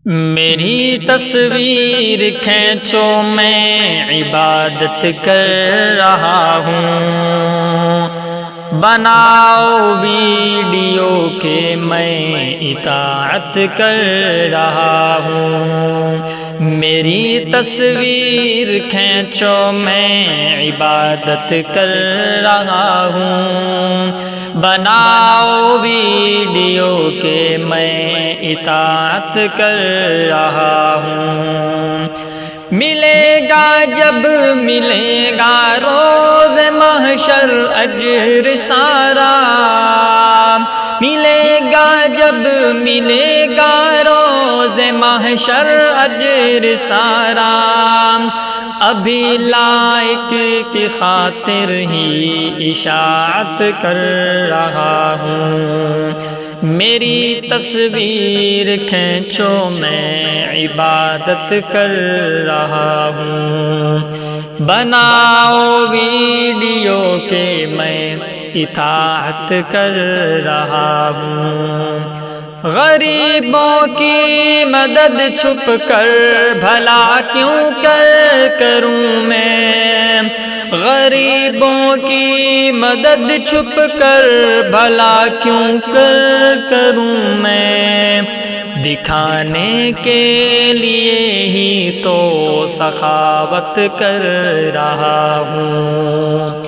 میری تصویر کھینچو میں عبادت کر رہا ہوں، بناؤ ویڈیو کہ میں اطاعت کر رہا ہوں۔ میری تصویر کھینچو میں عبادت کر رہا ہوں، بناؤ ویڈیو کہ میں اطاعت کر رہا ہوں۔ ملے گا جب ملے گا روز محشر اجر سارا، ملے گا جب ملے گا روز محشر اجر سارا، ابھی لائق کی خاطر ہی اشاعت کر رہا ہوں۔ میری تصویر کھینچو میں عبادت کر رہا ہوں، بناؤ ویڈیو کہ میں اطاعت کر رہا ہوں۔ غریبوں کی مدد چھپ کر بھلا کیوں کروں میں، غریبوں کی مدد چھپ کر بھلا کیوں کروں میں، دکھانے کے لیے ہی تو سخاوت کر رہا ہوں۔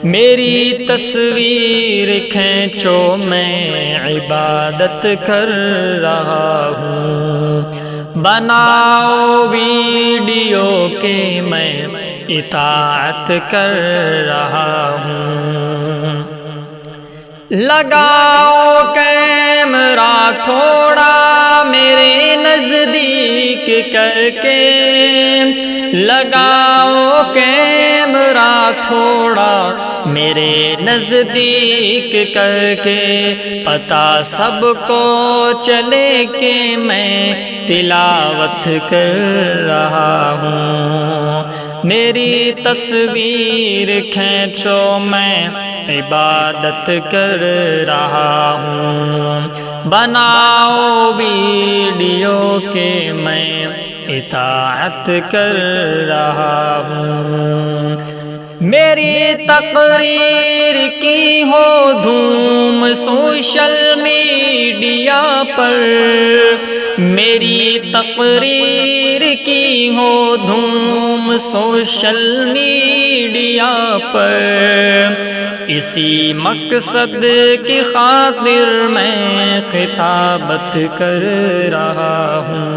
میری تصویر کھینچو میں عبادت کر رہا ہوں، بناؤ ویڈیو کہ میں اطاعت کر رہا ہوں۔ لگاؤ کیمرہ تھوڑا میرے نزدیک کر کے، لگاؤ کیمرہ تھوڑا میرے نزدیک کر کے، پتہ سب کو چلے کہ میں تلاوت کر رہا ہوں۔ میری تصویر کھینچو میں عبادت کر رہا ہوں، بناؤ ویڈیو کہ میں اطاعت کر رہا ہوں۔ میری تقریر کی ہو دھوم سوشل میڈیا پر، میری تقریر کی ہو دھوم سوشل میڈیا پر، اسی مقصد کی خاطر میں خطابت کر رہا ہوں۔